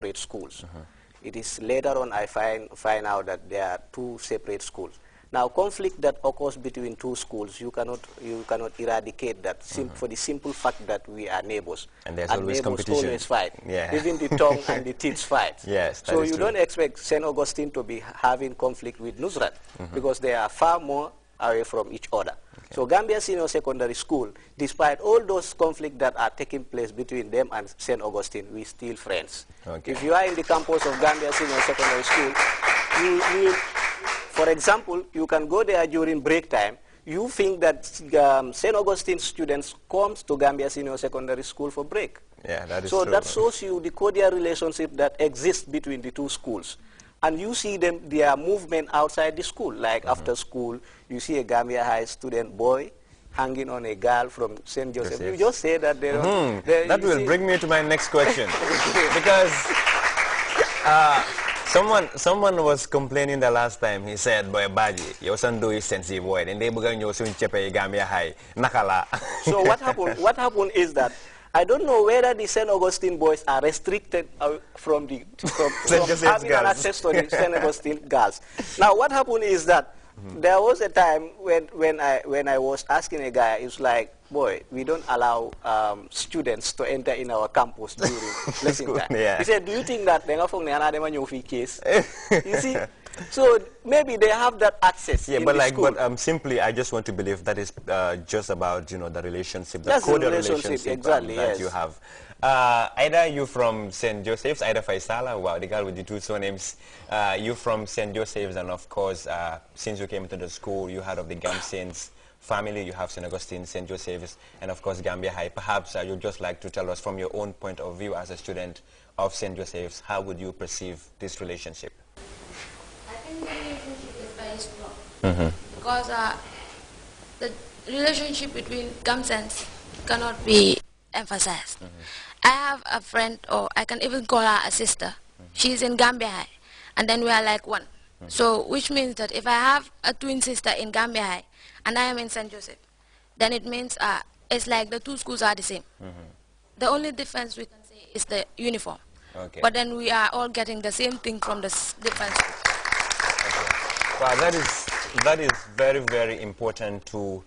separate schools. It is later on I find out that there are two separate schools. Now, conflict that occurs between two schools, you cannot eradicate that for the simple fact that we are neighbors. And there's always competition. Always fight. Yeah. Even the tongue and the teeth fight. Yes, so you don't expect St. Augustine to be having conflict with Nusrat because they are far more away from each other. Okay. So Gambia Senior Secondary School, despite all those conflicts that are taking place between them and St. Augustine, we still friends. Okay. If you are in the campus of Gambia Senior Secondary School, for example, you can go there during break time. You think that St. Augustine students come to Gambia Senior Secondary School for break. Yeah, that is so true. That shows you the cordial relationship that exists between the two schools. And you see their movement outside the school, like after school, you see a Gambia High student boy hanging on a girl from St. Joseph. You just say that they don't... That will bring me to my next question. Because someone was complaining the last time. He said, boy, Baji, your son do is sensitive boy, and they began your son chepe Gambia High. Nakala. So what happened is that I don't know whether the St. Augustine boys are restricted from having an access to the St. Augustine girls. Now, what happened is that there was a time when I was asking a guy, it's like, boy, we don't allow students to enter in our campus during lesson time. Yeah. He said, do you think that they case? You see? So maybe they have that access. Yeah, but simply, I just want to believe that is just about the relationship, the cordial relationship exactly, that you have. Either you from St. Joseph's, either Faisala, wow, the girl with the two surnames. You from St. Joseph's, and of course, since you came into the school, you heard of the Gamsins family. You have St. Augustine, St. Joseph's, and of course Gambia High. Perhaps you'd just like to tell us from your own point of view as a student of St. Joseph's, how would you perceive this relationship? The relationship is very strong because the relationship between Gamsens cannot be emphasized. I have a friend, or I can even call her a sister. She's in Gambia High, and then we are like one. So, which means that if I have a twin sister in Gambia High and I am in St. Joseph, then it means it's like the two schools are the same. The only difference we can say is the uniform. Okay. But then we are all getting the same thing from the different schools. Well, that is very, very important to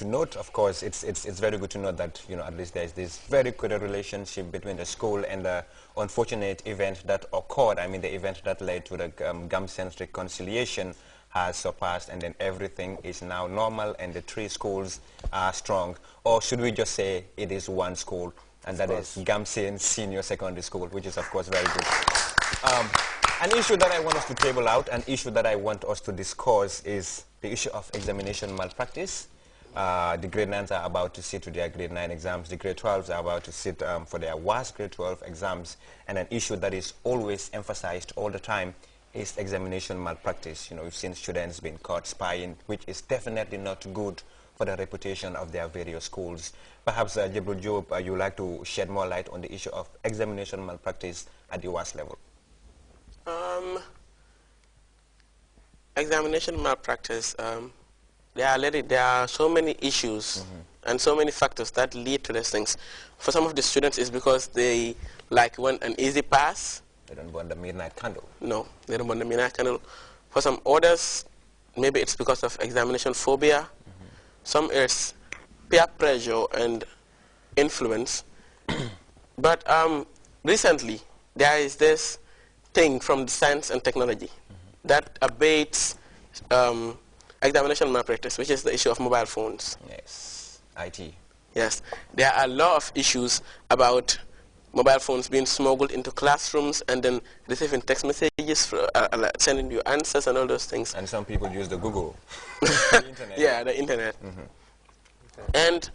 note. Of course, it's very good to know that at least there is this very good relationship between the school and the unfortunate event that occurred. I mean, the event that led to the Gamsens reconciliation has surpassed, and then everything is now normal, and the three schools are strong. Or should we just say it is one school, and that is Gamsen Senior Secondary School, which is of course very good. An issue that I want us to table out, an issue that I want us to discuss is the issue of examination malpractice. The grade 9s are about to sit to their grade 9 exams. The grade 12s are about to sit for their worst grade 12 exams. And an issue that is always emphasized all the time is examination malpractice. We've seen students being caught spying, which is definitely not good for the reputation of their various schools. Perhaps, Jibril Job, you would like to shed more light on the issue of examination malpractice at the worst level. Examination malpractice, there are so many issues and so many factors that lead to these things. For some of the students, it's because they want an easy pass. They don't want the midnight candle. No, they don't want the midnight candle. For some others, maybe it's because of examination phobia. Some is peer pressure and influence. But recently, there is this thing from the science and technology that abates examination malpractice, which is the issue of mobile phones. Yes, IT. Yes, there are a lot of issues about mobile phones being smuggled into classrooms and then receiving text messages, sending you answers and all those things. And some people use the Google, the internet. Yeah, the internet. And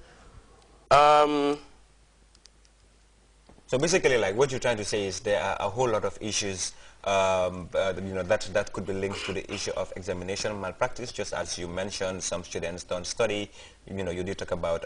so basically, like what you're trying to say is there are a whole lot of issues that could be linked to the issue of examination malpractice. Just as you mentioned, some students don't study. You did talk about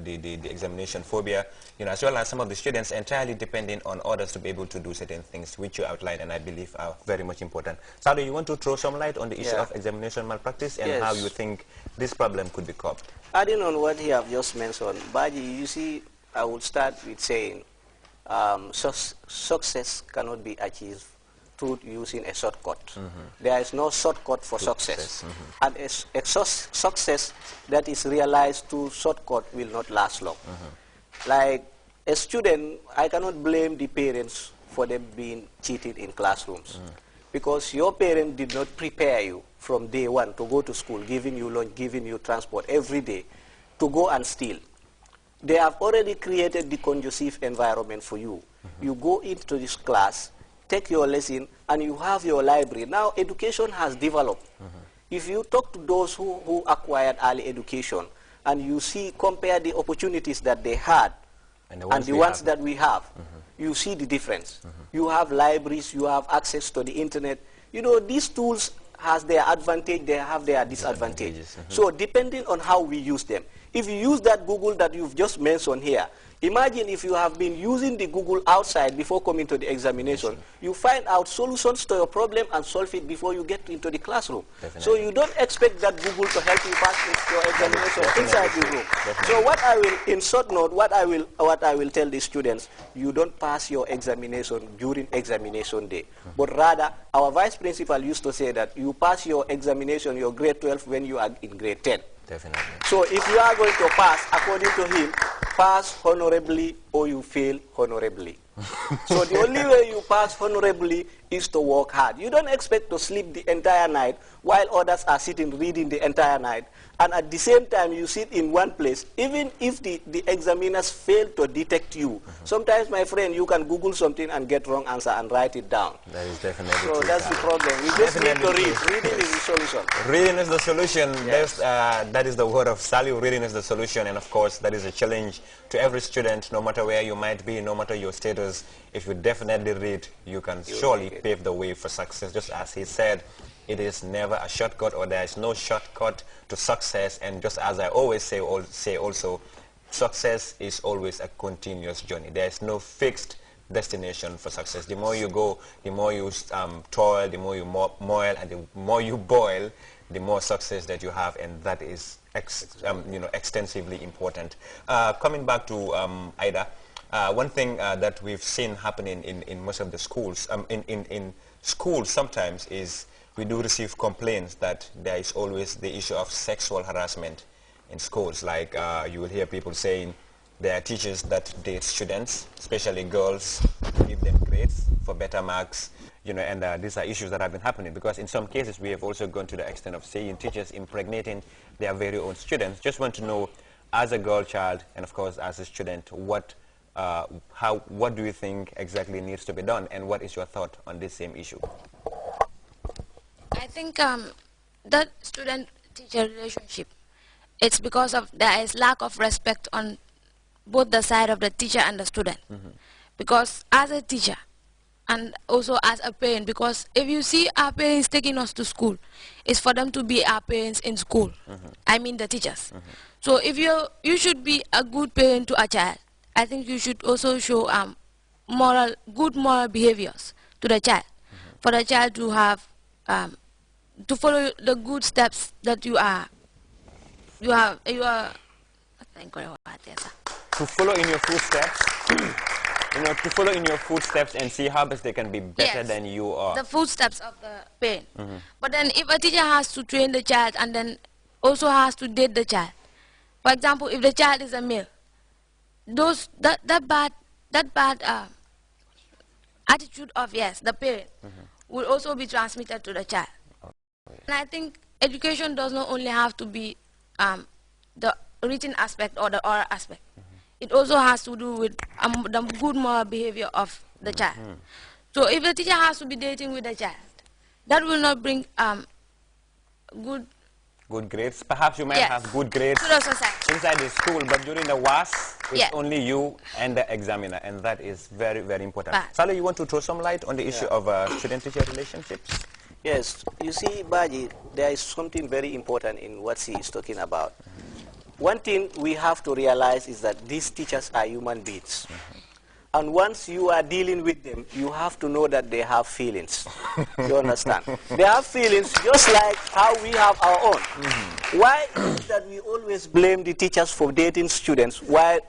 the examination phobia. As well as some of the students entirely depending on others to be able to do certain things, which you outlined and I believe are very much important. Sado, you want to throw some light on the issue of examination malpractice and how you think this problem could be curbed? Adding on what he have just mentioned, Baji, you see, I would start with saying success cannot be achieved through using a shortcut. There is no shortcut for success. And a success that is realized through shortcut will not last long. Like a student, I cannot blame the parents for them being cheated in classrooms. Because your parent did not prepare you from day one to go to school, giving you lunch, giving you transport every day, to go and steal. They have already created the conducive environment for you. You go into this class, take your lesson, and you have your library. Now, education has developed. If you talk to those who acquired early education, and you see, compare the opportunities that they had and the ones that we have, you see the difference. You have libraries, you have access to the internet. You know, these tools has their advantage, they have their disadvantages. So depending on how we use them. If you use that Google that you've just mentioned here, imagine if you have been using the Google outside before coming to the examination, you find out solutions to your problem and solve it before you get into the classroom. So you don't expect that Google to help you pass your examination inside the room. So what I will, in short note, what I will tell the students, you don't pass your examination during examination day. But rather, our vice principal used to say that you pass your examination, your grade 12, when you are in grade 10. Definitely. So if you are going to pass, according to him, pass honorably or you fail honorably. So the only way you pass honorably is to work hard. You don't expect to sleep the entire night while others are sitting reading the entire night, and at the same time you sit in one place. Even if the examiners fail to detect you, sometimes, my friend, you can Google something and get wrong answer and write it down. That is definitely so true. That's the problem. We just need to read. Reading is the solution. Reading is the solution. Yes. That is the word of Sally. Reading is the solution, and of course that is a challenge to every student, no matter where you might be, no matter your status. If you definitely read, you can surely pave the way for success. Just as he said, it is never a shortcut, or there is no shortcut to success. And just as I always say also, success is always a continuous journey. There is no fixed destination for success. The more you go, the more you toil, the more you moil, and the more you boil, the more success that you have, and that is extensively important. Coming back to Ida, one thing that we've seen happening in most of the schools, in schools sometimes, is we do receive complaints that there is always the issue of sexual harassment in schools. Like you will hear people saying there are teachers that date students, especially girls, give them grades for better marks, and these are issues that have been happening, because in some cases we have also gone to the extent of seeing teachers impregnating their very own students. Just want to know, as a girl child and of course as a student, what do you think exactly needs to be done, and what is your thought on this same issue? I think that student-teacher relationship, it's because of there is lack of respect on both the side of the teacher and the student. Because as a teacher and also as a parent, because if you see our parents taking us to school, it's for them to be our parents in school. I mean the teachers. So if you should be a good parent to a child, I think you should also show good moral behaviors to the child, for the child to have to follow the good steps that you are. To follow in your footsteps, to follow in your footsteps and see how best they can be better than you are. The footsteps of the parent. But then if a teacher has to train the child and then also has to date the child, for example, if the child is a male, that bad attitude of the parent will also be transmitted to the child. And I think education does not only have to be the written aspect or the oral aspect. It also has to do with the good moral behavior of the child. So if the teacher has to be dating with the child, that will not bring good grades. Perhaps you might have good grades inside the school, but during the WAS, it's only you and the examiner, and that is very, very important. Sally, you want to throw some light on the issue of student-teacher relationships? Yes, you see, Baji, there is something very important in what she is talking about. One thing we have to realize is that these teachers are human beings. And once you are dealing with them, you have to know that they have feelings. You understand? They have feelings just like how we have our own. Why is it that we always blame the teachers for dating students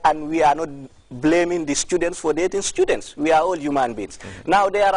and we are not blaming the students for dating students. We are all human beings. Now, there are